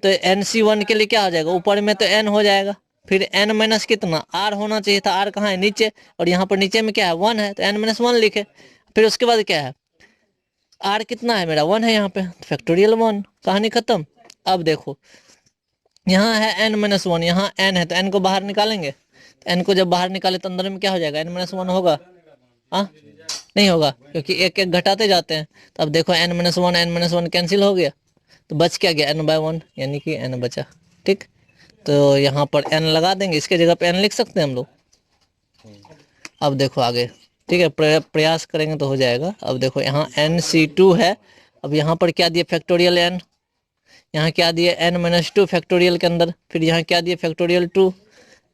तो nc1 के लिए क्या हो जाएगा, ऊपर में तो n हो जाएगा, फिर एन माइनस कितना आर होना चाहिए था, आर कहाँ है नीचे, और यहाँ पर नीचे में क्या है 1 है तो एन माइनस 1 लिखे। फिर उसके बाद क्या है आर कितना है मेरा 1 है यहाँ पे, फैक्टोरियल 1, कहानी खत्म। अब देखो यहाँ है एन माइनस 1, यहाँ एन है तो एन को बाहर निकालेंगे, तो एन को जब बाहर निकाले तो अंदर में क्या हो जाएगा एन माइनस 1 होगा, हाँ नहीं होगा क्योंकि एक एक घटाते जाते हैं। तो अब देखो एन माइनस वन कैंसिल हो गया, तो बच क्या गया एन बाय 1 यानी कि एन बचा। ठीक, तो यहाँ पर एन लगा देंगे, इसके जगह पे एन लिख सकते हैं हम लोग। अब देखो आगे, ठीक है प्रयास करेंगे तो हो जाएगा। अब देखो यहाँ NC2 है, अब यहाँ पर क्या दिया फैक्टोरियल एन, यहाँ क्या दिए एन माइनस 2 फैक्टोरियल के अंदर, फिर यहाँ क्या दिए फैक्टोरियल 2।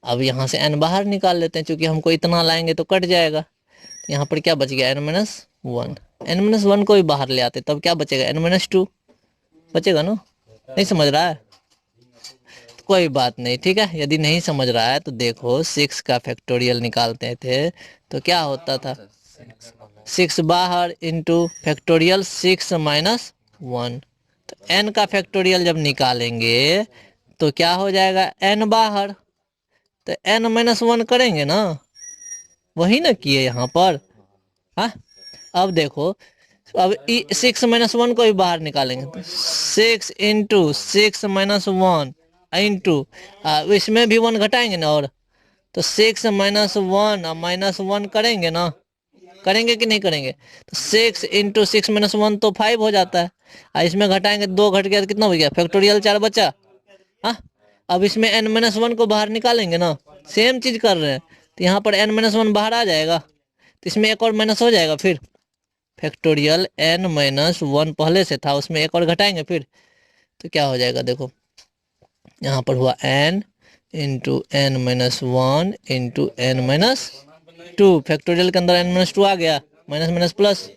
अब यहाँ से एन बाहर निकाल लेते हैं क्योंकि हमको इतना लाएंगे तो कट जाएगा। यहाँ पर क्या बच गया एन माइनस 1, एन माइनस 1 को भी बाहर ले आते तब क्या बचेगा एन माइनस 2 बचेगा ना। नहीं समझ रहा है तो कोई बात नहीं, ठीक है। यदि नहीं समझ रहा है तो देखो 6 का फैक्टोरियल निकालते थे तो क्या होता था 6 बाहर इंटू फैक्टोरियल 6 माइनस 1, तो n का फैक्टोरियल जब निकालेंगे तो क्या हो जाएगा n बाहर, तो n माइनस 1 करेंगे ना, वही ना किए यहाँ पर। हाँ अब देखो अब 6 माइनस 1 को भी बाहर निकालेंगे तो 6 इंटू 6 माइनस 1 इंटू इसमें भी 1 घटाएंगे ना, और तो 6 माइनस 1 माइनस 1 करेंगे ना, करेंगे कि नहीं करेंगे, तो 6 इंटू 6 माइनस 1 तो 5 हो जाता है, इसमें घटाएंगे 2 घट गया तो कितना हो गया फैक्टोरियल 4 बचा। हाँ अब इसमें n माइनस 1 को बाहर निकालेंगे ना, सेम चीज कर रहे हैं, तो यहाँ पर n माइनस 1 बाहर आ जाएगा तो इसमें एक और माइनस हो जाएगा, फिर फैक्टोरियल n माइनस 1 पहले से था उसमें एक और घटाएंगे फिर, तो क्या हो जाएगा देखो यहाँ पर हुआ n into N minus 1 into N minus 2, factorial के अंदर n माइनस 2 आ गया, माइनस माइनस प्लस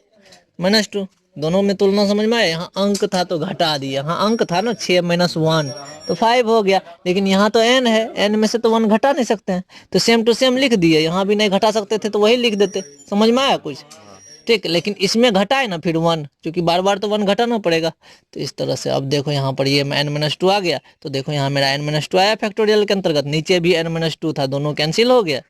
माइनस 2, दोनों में तुलना समझ में आया। यहाँ अंक था तो घटा दिया, यहाँ अंक था ना 6 माइनस 1 तो 5 हो गया, लेकिन यहाँ तो n है, n में से तो 1 घटा नहीं सकते हैं तो सेम टू सेम लिख दिए, यहाँ भी नहीं घटा सकते थे तो वही लिख देते, समझ में आया कुछ। ठीक, लेकिन इसमें घटाए ना फिर 1, क्योंकि बार बार तो 1 घटाना पड़ेगा, तो इस तरह से। अब देखो यहाँ पर ये n माइनस 2 आ गया, तो देखो यहाँ मेरा n माइनस 2 आया फैक्टोरियल के अंतर्गत, नीचे भी n माइनस 2 था, दोनों कैंसिल हो गया।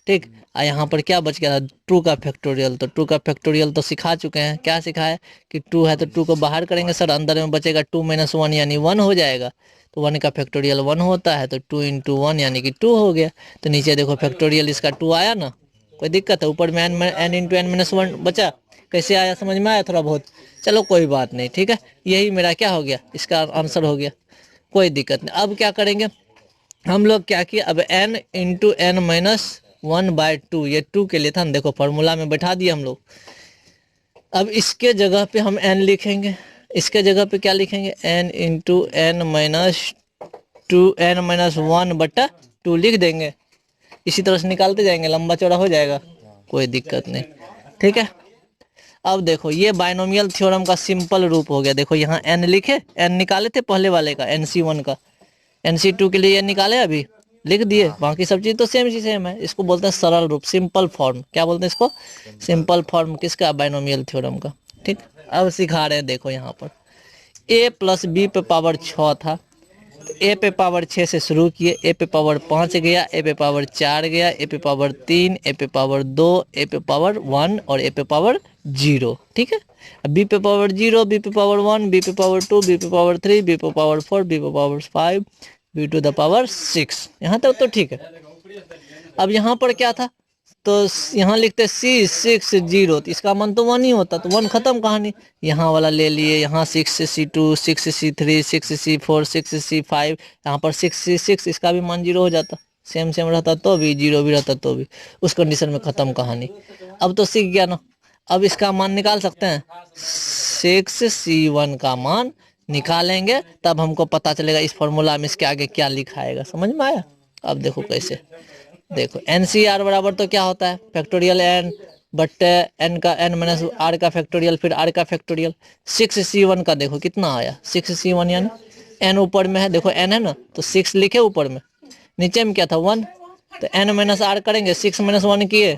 ठीक, यहाँ पर क्या बच गया था 2 का फैक्टोरियल, तो 2 का फैक्टोरियल तो सिखा चुके हैं, क्या सिखाया कि 2 है तो 2 को बाहर करेंगे सर, अंदर में बचेगा 2 माइनस 1 यानी 1 हो जाएगा, तो 1 का फैक्टोरियल 1 होता है, तो 2 इंटू 1 यानी कि 2 हो गया। तो नीचे देखो फैक्टोरियल इसका 2 आया ना, कोई दिक्कत है, ऊपर में n इंटू एन माइनस 1 बचा, कैसे आया समझ में आया थोड़ा बहुत, चलो कोई बात नहीं, ठीक है। यही मेरा क्या हो गया इसका आंसर हो गया, कोई दिक्कत नहीं। अब क्या करेंगे हम लोग, क्या किया अब n इंटू एन माइनस 1/2, ये 2 के लिए था ना, देखो फॉर्मूला में बैठा दिया हम लोग। अब इसके जगह पे हम n लिखेंगे, इसके जगह पे क्या लिखेंगे n into N minus 2 n minus 1/2 लिख देंगे, इसी तरह से निकालते जाएंगे, लंबा चौड़ा हो जाएगा, कोई दिक्कत नहीं, ठीक है। अब देखो ये बाइनोमियल थ्योरम का सिंपल रूप हो गया, देखो यहाँ n लिखे, n निकाले थे पहले वाले का NC1 का, NC2 के लिए n निकाले अभी लिख दिए, बाकी सब चीज तो सेम चीज सेम है, इसको बोलते हैं सरल रूप, सिंपल फॉर्म, क्या बोलते हैं इसको, सिंपल फॉर्म किसका, बाइनोमियल थ्योरम का। ठीक, अब सिखा रहे हैं, देखो यहाँ पर a प्लस बी पे पावर 6 था, तो a पे पावर 6 से शुरू किए, a पे पावर 5 गया, a पे पावर 4 गया, a पे पावर 3, a पे पावर 2, a पे पावर 1 और a पे पावर 0, ठीक है। b पे पावर 0, b पे पावर 1, b पे पावर 2, b पे पावर 3, b पे पावर 4, b पे power 5, b to the power 6, यहाँ तक तो ठीक है। अब यहाँ पर क्या था, तो यहाँ लिखते C60, तो इसका मन तो 1 ही होता, तो 1 खत्म कहानी, यहाँ वाला ले लिए, यहाँ 6C2, 6C3, 6C4, 6C5, यहाँ पर 6C6, इसका भी मान 0 हो जाता, सेम सेम रहता तो भी, 0 भी रहता तो भी, उस कंडीशन में खत्म कहानी। अब तो सीख गया ना, अब इसका मान निकाल सकते हैं, 6C1 का मान निकालेंगे तब हमको पता चलेगा इस फॉर्मूला में इसके आगे क्या लिखा आएगा, समझ में आया। अब देखो कैसे, देखो NCR बराबर तो क्या होता है फैक्टोरियल n बट n का n माइनस r का फैक्टोरियल, फिर r का फैक्टोरियल। 6C1 का देखो कितना आया 6C1 यानी n ऊपर में है, देखो n है ना तो 6 लिखे ऊपर में, नीचे में क्या था 1, तो n माइनस r करेंगे, 6 माइनस 1 किए,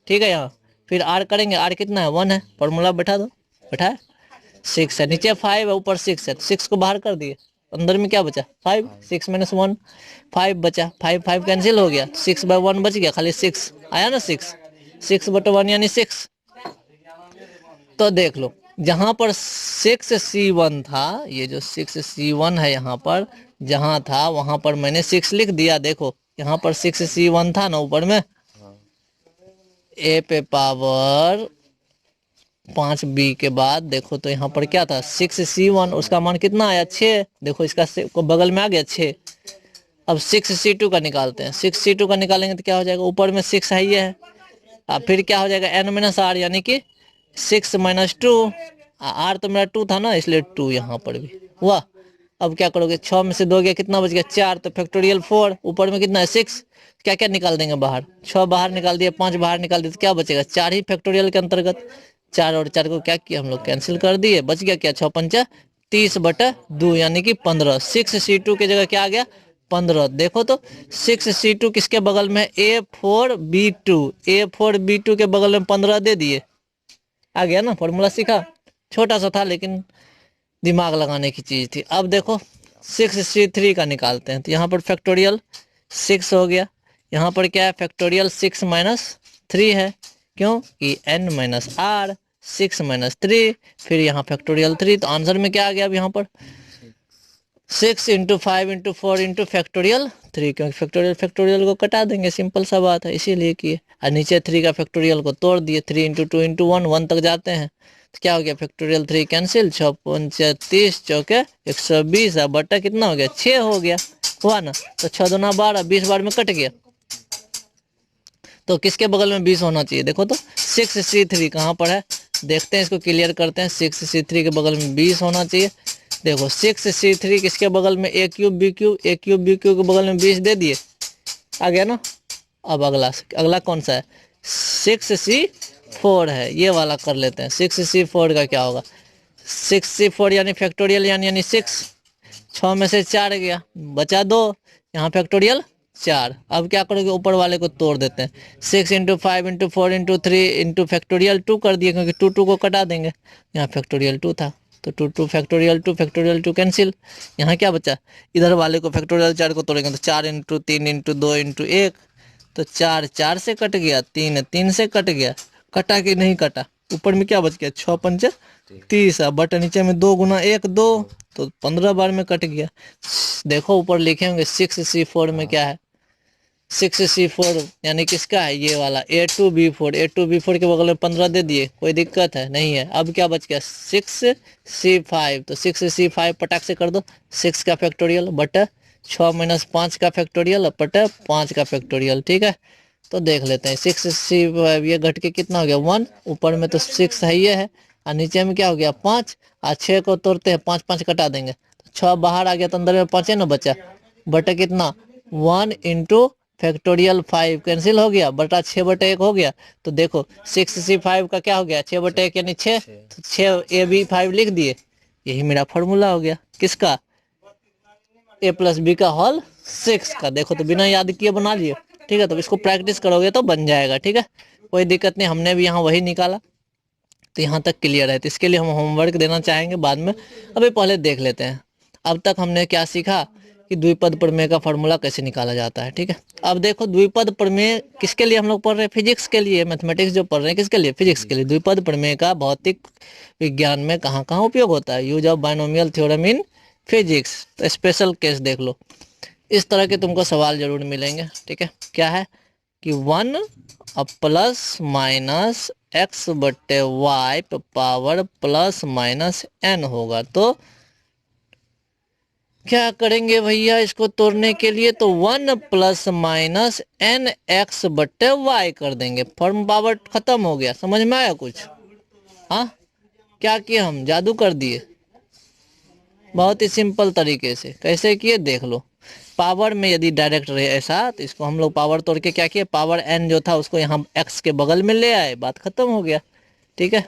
ठीक है। यहाँ फिर r करेंगे, r कितना है 1 है, फॉर्मूला बैठा दो, बैठा है 6 है, नीचे 5 है ऊपर 6 है, तो 6 को बाहर कर दिए, अंदर में क्या बचा 5, 6 माइनस 1 5 बचा, 5 5 कैंसिल हो गया, 6/1 बच गया, खाली 6 आया ना, 6/1 यानी 6। तो देख लो जहां पर 6C1 था, ये जो 6C1 है यहाँ पर जहां था वहां पर मैंने 6 लिख दिया। देखो यहाँ पर 6C1 था ना ऊपर में, ए पे पावर 5B के बाद देखो तो यहाँ पर क्या था 6C1, उसका मान कितना आया 6। देखो इसका को बगल में आ गया 6। अब 6C2 का निकालते हैं, 6C2 का निकालेंगे तो क्या हो जाएगा, ऊपर में 6 है ये है, अब फिर क्या हो जाएगा n-r यानी कि 6 - 2। आर तो मेरा 2 था ना, इसलिए 2 यहाँ पर भी हुआ। अब क्या करोगे, 6 में से 2 गया कितना बच गया 4, तो फैक्टोरियल 4, ऊपर में कितना है 6, क्या क्या निकाल देंगे बाहर, 6 बाहर निकाल दिए, 5 बाहर निकाल दिए, तो क्या बचेगा 4 ही फैक्टोरियल के अंतर्गत। 4 और 4 को क्या किया हम लोग कैंसिल कर दिए, बच गया क्या 6×5 30/2 यानी कि 15। 6C2 की जगह क्या आ गया 15। देखो तो 6C2 किसके बगल में है A4B2, A4B2 के बगल में 15 दे दिए, आ गया ना, फॉर्मूला सीखा, छोटा सा था लेकिन दिमाग लगाने की चीज थी। अब देखो 6C3 का निकालते हैं, तो यहाँ पर फैक्टोरियल 6 हो गया, यहाँ पर क्या है फैक्टोरियल 6 - 3 है, क्यों कि n-r 6 - 3, फिर यहाँ फैक्टोरियल 3, तो आंसर में क्या आ गया अब यहाँ पर 6 × 5 × 4 × फैक्टोरियल 3, क्योंकि फैक्टोरियल फैक्टोरियल को कटा देंगे, सिंपल सा बात है, इसीलिए किए। और नीचे 3 का फैक्टोरियल को तोड़ दिए, 3 × 2 × 1 1 तक जाते हैं, तो क्या हो गया फैक्टोरियल 3 कैंसिल, 6×5 30 चौके 120, बटा कितना हो गया 6 हो गया, हुआ ना, तो 6 दूना 12, 20 बार में कट गया, तो किसके बगल में 20 होना चाहिए, देखो तो 6C3 कहाँ पर है, देखते हैं, इसको क्लियर करते हैं। 6C3 के बगल में 20 होना चाहिए। देखो 6C3 किसके बगल में A3B3, A3B3 के बगल में 20 दे दिए, आ गया ना। अब अगला कौन सा है 6C4 है, ये वाला कर लेते हैं। 6C4 का क्या होगा, 6C4 यानी फैक्टोरियल यानी 6, 6 में से 4 गया, बचा 2, यहाँ फैक्टोरियल 4। अब क्या करोगे, ऊपर वाले को तोड़ देते हैं, 6 × 5 × 4 × 3 × फैक्टोरियल 2 कर दिए, क्योंकि 2 2 को कटा देंगे, यहाँ फैक्टोरियल 2 था, तो 2 2 फैक्टोरियल 2 कैंसिल। यहाँ क्या बचा, इधर वाले को फैक्टोरियल 4 को तोड़ेंगे तो 4 × 3 × 2 × 1, तो 4 4 से कट गया, 3 3 से कट गया, कटा कि नहीं कटा, ऊपर में क्या बच गया 6×5 30, बट नीचे में 2 × 1 2, तो 15 बार में कट गया। देखो ऊपर लिखे होंगे 6C4 में क्या है, 6C4 यानी किसका है, ये वाला A2B4, A2B4 के बगल में 15 दे दिए, कोई दिक्कत है नहीं है। अब क्या बच गया 6C5, तो 6C5 पटाख से कर दो, 6 का फैक्टोरियल बटा 6 - 5 का फैक्टोरियल बटा 5 का फैक्टोरियल, ठीक है। तो देख लेते हैं 6C5 ये घट के कितना हो गया 1, ऊपर में तो 6 है ये है, और नीचे में क्या हो गया 5, और 6 को तोड़ते हैं 5 5 कटा देंगे, तो 6 बाहर आ गया, तो अंदर में 5 है ना बचा, बटा कितना 1 × फैक्टोरियल 5 कैंसिल हो गया, बटा 6/1 हो गया। तो देखो 6C5 का क्या हो गया 6/1 यानी 6, तो 6AB5 लिख दिए, यही मेरा फॉर्मूला हो गया किसका A+B का होल 6 का। देखो तो बिना याद किए बना लिए, ठीक है, तो इसको प्रैक्टिस करोगे तो बन जाएगा, ठीक है, कोई दिक्कत नहीं, हमने भी यहाँ वही निकाला, तो यहाँ तक क्लियर है, तो इसके लिए हम होमवर्क देना चाहेंगे बाद में, अभी पहले देख लेते हैं। अब तक हमने क्या सीखा कि द्विपद प्रमेय का फॉर्मूला कैसे निकाला जाता है, ठीक है। अब देखो द्विपद प्रमेय किसके लिए हम लोग पढ़ रहे हैं, फिजिक्स के लिए, मैथमेटिक्स जो पढ़ रहे हैं किसके लिए, फिजिक्स के लिए। द्विपद प्रमेय का भौतिक विज्ञान में कहाँ कहाँ उपयोग होता है, use of binomial theorem in physics. तो स्पेशल केस देख लो, इस तरह के तुमको सवाल जरूर मिलेंगे, ठीक है। क्या है कि 1 ± x/y पावर +−n होगा, तो क्या करेंगे भैया इसको तोड़ने के लिए, तो 1 ± nx/y कर देंगे, फॉर्म पावर खत्म हो गया, समझ में आया कुछ, हाँ क्या किए हम जादू कर दिए, बहुत ही सिंपल तरीके से कैसे किए देख लो। पावर में यदि डायरेक्ट रहे ऐसा, तो इसको हम लोग पावर तोड़ के क्या किए, पावर n जो था उसको यहाँ x के बगल में ले आए, बात खत्म हो गया, ठीक है।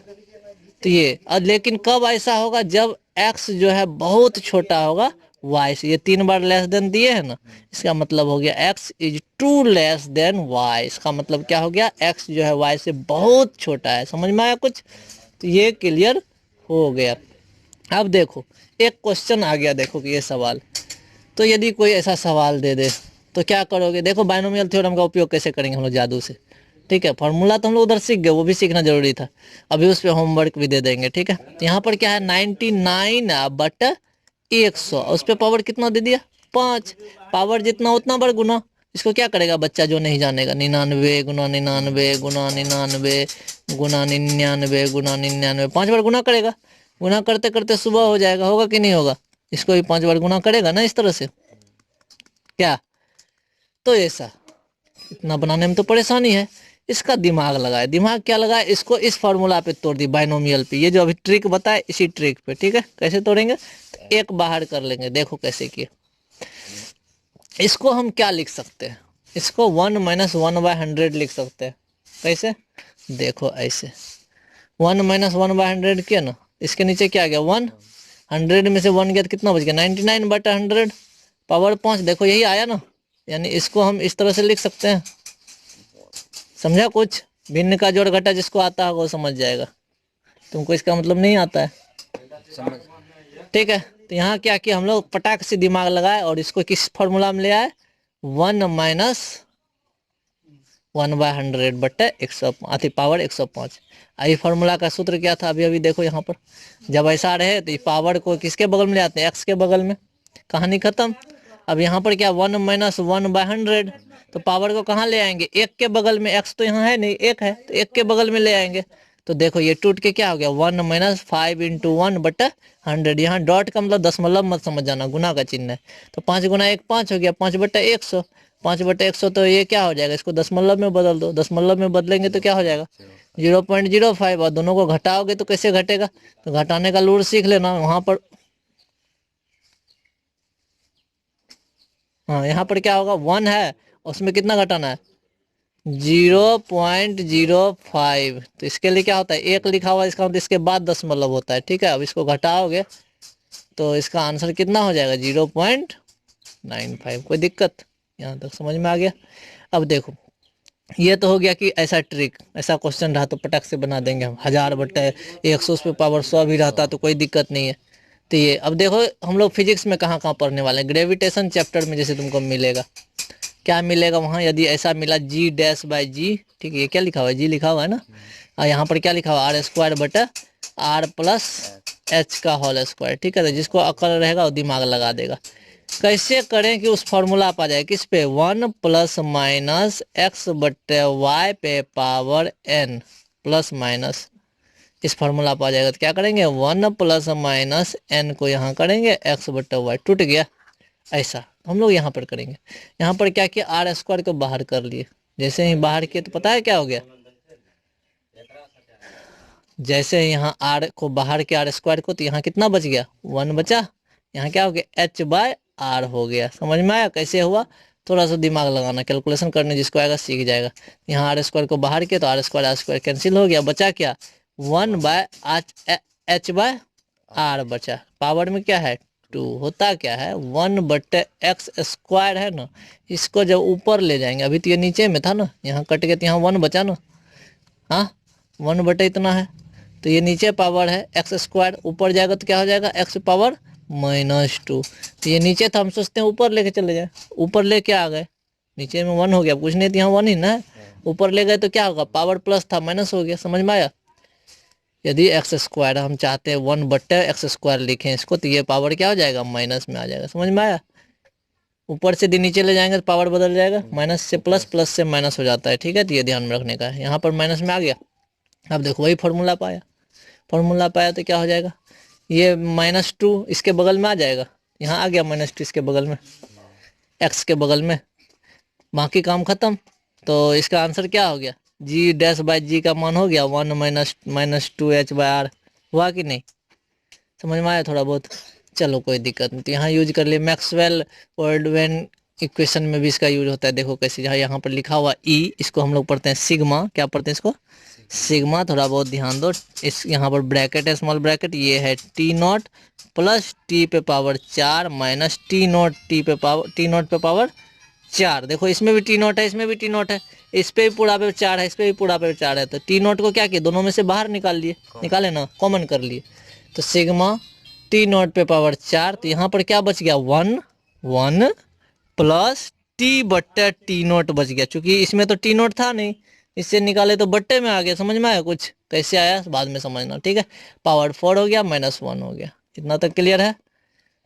तो ये लेकिन कब ऐसा होगा, जब x जो है बहुत छोटा होगा y से, ये 3 बार लेस देन दिए है ना, इसका मतलब हो गया x is two less than y, इसका मतलब क्या हो गया x जो है y से बहुत छोटा है, समझ में आया कुछ, तो ये क्लियर हो गया। अब देखो एक क्वेश्चन आ गया देखो कि ये सवाल, तो यदि कोई ऐसा सवाल दे दे तो क्या करोगे? देखो बायनोमियल थ्योरम का उपयोग कैसे करेंगे हम लोग जादू से, ठीक है। फॉर्मूला तो हम लोग उधर सीख गए, वो भी सीखना जरूरी था, अभी उस पर होमवर्क भी दे देंगे, ठीक है। तो यहाँ पर क्या है 99/100, उस पर पावर कितना दे दिया 5, पावर जितना उतना बार गुना। इसको क्या करेगा बच्चा जो नहीं जानेगा, 99 गुना 99 गुना 99 गुना 99 गुना 99, 5 बार गुना करेगा। गुना करते करते सुबह हो जाएगा, होगा कि नहीं होगा? इसको भी 5 बार गुना करेगा ना इस तरह से, क्या? तो ऐसा इतना बनाने में तो परेशानी है, इसका दिमाग लगाए। दिमाग क्या लगाए? इसको इस फार्मूला पे तोड़ दी, बाइनोमियल पे, ये जो अभी ट्रिक बताए इसी ट्रिक पे, ठीक है। कैसे तोड़ेंगे? तो एक बाहर कर लेंगे, देखो कैसे किए। इसको हम क्या लिख सकते हैं? इसको 1 - 1/100 लिख सकते हैं। कैसे? देखो ऐसे 1 - 1/100 किया ना, इसके नीचे क्या आ गया 1, 100 में से 1 गया तो कितना बच गया 99/100, पावर 5। देखो यही आया ना, यानी इसको हम इस तरह से लिख सकते हैं। समझा? कुछ भिन्न का जोड़ घटा जिसको आता है वो समझ जाएगा, तुमको इसका मतलब नहीं आता है, समझ। ठीक है। तो यहाँ क्या किया हम लोग, पटाख से दिमाग लगाए और इसको किस फॉर्मूला में ले आए, 1 - 1/100 अति पावर 105। आई फार्मूला का सूत्र क्या था अभी अभी देखो यहाँ पर, जब ऐसा रहे तो पावर को किसके बगल में ले आते हैं, एक्स के बगल में, कहानी खत्म। अब यहाँ पर क्या 1 - 1/100, तो पावर को कहाँ ले आएंगे, एक के बगल में, एक्स तो यहाँ है नहीं, एक है तो एक के बगल में ले आएंगे। तो देखो ये टूट के क्या हो गया 1 - 5 × 1/100। यहाँ डॉट का मतलब दशमलव मत समझ जाना, गुना का चिन्ह है। तो 5 गुना 1 5 हो गया, 5/100, 5/100। तो ये क्या हो जाएगा, इसको दशमलव में बदल दो, दशमलव में बदलेंगे तो क्या हो जाएगा 0.05। और दोनों को घटाओगे तो कैसे घटेगा, तो घटाने का लूर सीख लेना वहां पर। हाँ यहाँ पर क्या होगा 1 है, उसमें कितना घटाना है 0.05। तो इसके लिए क्या होता है, एक लिखा हुआ इसका मतलब इसके बाद दशमलव होता है, ठीक है। अब इसको घटाओगे तो इसका आंसर कितना हो जाएगा 0.95। कोई दिक्कत? यहाँ तक समझ में आ गया? अब देखो ये तो हो गया कि ऐसा ट्रिक, ऐसा क्वेश्चन रहा तो पटक से बना देंगे हम, 1000/100 उस पर पावर 100 भी रहता तो कोई दिक्कत नहीं है। तो ये अब देखो हम लोग फिजिक्स में कहाँ कहाँ पढ़ने वाले हैं, ग्रेविटेशन चैप्टर में जैसे तुमको मिलेगा, क्या मिलेगा वहाँ, यदि ऐसा मिला G'/G, ठीक है। ये क्या लिखा हुआ है, जी लिखा हुआ है ना, और यहाँ पर क्या लिखा हुआ है R² + R+H², ठीक है। तो जिसको अकल रहेगा वो दिमाग लगा देगा। कैसे करें कि उस फॉर्मूला आप आ जाए किस पे, 1 ± x/y पे पावर n प्लस माइनस, इस फार्मूला पर आ जाएगा। तो क्या करेंगे 1 ± n को यहाँ करेंगे x/y, टूट गया। ऐसा हम लोग यहाँ पर करेंगे। यहाँ पर क्या किया R² को बाहर कर लिए, जैसे ही बाहर किए तो पता है क्या हो गया, जैसे ही यहाँ R को बाहर किया R² को, तो यहाँ कितना बच गया 1 बचा, यहाँ क्या हो गया H/R हो गया। समझ में आया कैसे हुआ? थोड़ा सा दिमाग लगाना, कैलकुलेशन करने जिसको आएगा सीख जाएगा। यहाँ R² को बाहर किया तो R² कैंसिल हो गया, बचा क्या 1/H/R बचा। पावर में क्या है 2, होता क्या है 1/x² है ना, इसको जब ऊपर ले जाएंगे, अभी तो ये नीचे में था ना, यहाँ कट के तो यहाँ 1 बचा ना, हाँ 1 इतना है, तो ये नीचे पावर है x², ऊपर जाएगा तो क्या हो जाएगा x⁻²। तो ये नीचे था, हम सोचते हैं ऊपर लेके चले जाए, ऊपर लेके आ गए, नीचे में 1 हो गया, कुछ नहीं तो यहाँ 1 ही ना है, ऊपर ले गए तो क्या होगा, पावर प्लस था माइनस हो गया। समझ में आया? यदि x² हम चाहते हैं 1/x² लिखें इसको, तो ये पावर क्या हो जाएगा माइनस में आ जाएगा। समझ में आया? ऊपर से नीचे ले जाएंगे तो पावर बदल जाएगा, माइनस से प्लस, प्लस से माइनस हो जाता है, ठीक है। तो ये ध्यान में रखने का है। यहाँ पर माइनस में आ गया, अब देखो वही फार्मूला पाया, फार्मूला पाया तो क्या हो जाएगा, ये -2 इसके बगल में आ जाएगा, यहाँ आ गया -2 इसके बगल में, x के बगल में, बाकी काम खत्म। तो इसका आंसर क्या हो गया G'/G का मान हो गया 1 - 2H/R, हुआ कि नहीं? समझ में आया थोड़ा बहुत? चलो कोई दिक्कत नहीं। तो यहाँ यूज कर लिए मैक्सवेल वर्ल्डवेन इक्वेशन में भी इसका यूज होता है। देखो कैसे, जहाँ यहाँ पर लिखा हुआ E, इसको हम लोग पढ़ते हैं सिग्मा, क्या पढ़ते हैं इसको सिग्मा, थोड़ा बहुत ध्यान दो। इस यहाँ पर ब्रैकेट है, स्मॉल ब्रैकेट, ये है T0 + T⁴ minus T0 T0 पे पावर 4। देखो इसमें भी T0 है, इसमें भी T0 है, इस पे भी पूरा पे 4 है, इस पे भी पूरा पे 4 है। तो T0 को क्या किया, दोनों में से बाहर निकाल लिए, निकाले ना, कॉमन कर लिए। तो सिग्मा टी नॉट पे पावर 4, तो यहाँ पर क्या बच गया 1 1 प्लस टी बट्टे टी नॉट बच गया, क्योंकि इसमें तो टी नॉट था नहीं, इससे निकाले तो बट्टे में आ गया। समझ में आया कुछ? कैसे आया बाद में समझना, ठीक है। पावर 4 हो गया -1 हो गया, इतना तक क्लियर है,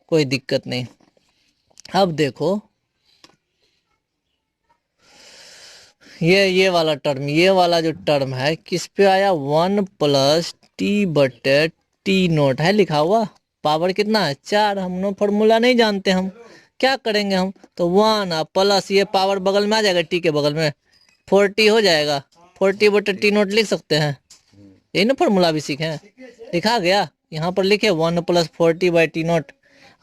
कोई दिक्कत नहीं। अब देखो ये वाला टर्म, ये वाला जो टर्म है किस पे आया, 1 प्लस टी बटे टी नोट है लिखा हुआ, पावर कितना है 4। हम लोग फॉर्मूला नहीं जानते, हम क्या करेंगे, हम तो 1 प्लस ये पावर बगल में आ जाएगा, टी के बगल में 40 हो जाएगा, 40 बटे टी नोट लिख सकते हैं, यही ना फॉर्मूला भी सीखे हैं, लिखा गया यहाँ पर लिखे 1 प्लस 40 बाई टी नोट,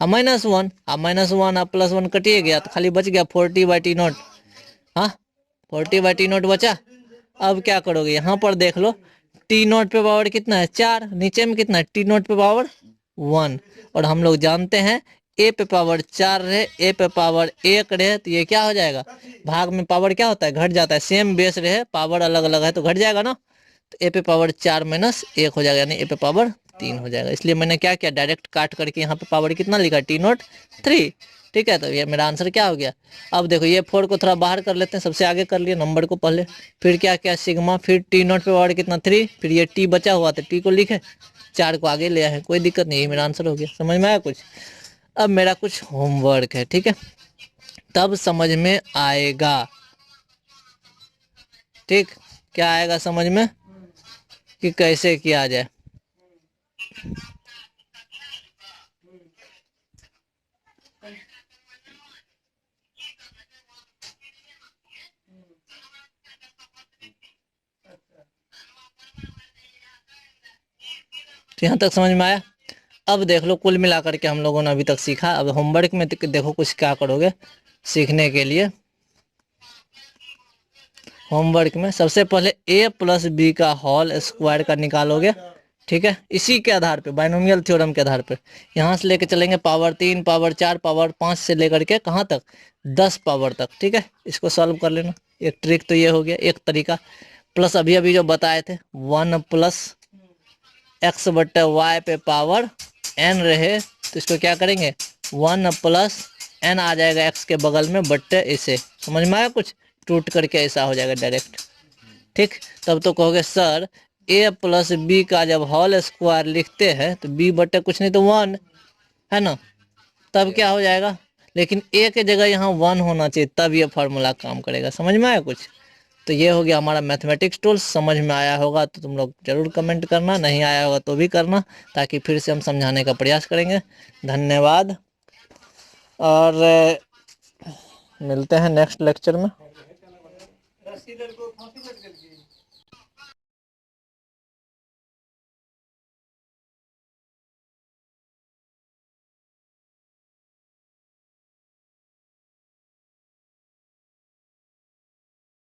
-1 -1 +1 कटिए गया, तो खाली बच गया 40 बाई टी नोट। हाँ 40 बाई टी नोट बचा। अब क्या करोगे, यहाँ पर देख लो टी नोट पे पावर कितना है 4, नीचे में कितना है टी नोट पे पावर 1, और हम लोग जानते हैं ए पे पावर 4 रहे, ए पे पावर 1 रहे, तो ये क्या हो जाएगा, भाग में पावर क्या होता है घट जाता है, सेम बेस रहे पावर अलग अलग है तो घट जाएगा ना, तो ए पे पावर 4 -1 हो जाएगा, यानी ए पे पावर 3 हो जाएगा। इसलिए मैंने क्या किया, डायरेक्ट काट करके यहाँ पे पावर कितना लिखा, टी नोट 3, ठीक है। तो ये मेरा आंसर क्या हो गया। अब देखो ये 4 को थोड़ा बाहर कर लेते हैं, सबसे आगे कर लिए नंबर को पहले, फिर क्या क्या सिग्मा, फिर टी नोट पे पावर कितना 3, फिर ये टी बचा हुआ था टी को लिखे, 4 को आगे ले आए, कोई दिक्कत नहीं, मेरा आंसर हो गया। समझ में आया कुछ? अब मेरा कुछ होमवर्क है, ठीक है, तब समझ में आएगा, ठीक, क्या आएगा समझ में कि कैसे किया जाए। तो यहाँ तक समझ में आया। अब देख लो कुल मिलाकर के हम लोगों ने अभी तक सीखा। अब होमवर्क में देखो कुछ क्या करोगे सीखने के लिए। होमवर्क में सबसे पहले a + b का होल स्क्वायर का निकालोगे, ठीक है, इसी के आधार पे बाइनोमियल थ्योरम के आधार पे यहाँ से लेके चलेंगे पावर 3 पावर 4 पावर 5 से लेकर के कहाँ तक 10 पावर तक, ठीक है। इसको सॉल्व कर लेना, एक ट्रिक तो ये हो गया एक तरीका। प्लस अभी अभी जो बताए थे 1 प्लस x बटे y पे पावर n रहे, तो इसको क्या करेंगे 1 प्लस n आ जाएगा x के बगल में बट्टे इसे, समझ में आया कुछ, टूट करके ऐसा हो जाएगा डायरेक्ट, ठीक। तब तो कहोगे सर a + b का जब होल स्क्वायर लिखते हैं तो b बटे कुछ नहीं तो 1 है ना, तब क्या हो जाएगा, लेकिन a के जगह यहाँ 1 होना चाहिए, तब ये फार्मूला काम करेगा। समझ में आया कुछ? तो ये हो गया हमारा मैथमेटिक्स टूल्स। समझ में आया होगा तो तुम लोग जरूर कमेंट करना, नहीं आया होगा तो भी करना, ताकि फिर से हम समझाने का प्रयास करेंगे। धन्यवाद, और मिलते हैं नेक्स्ट लेक्चर में।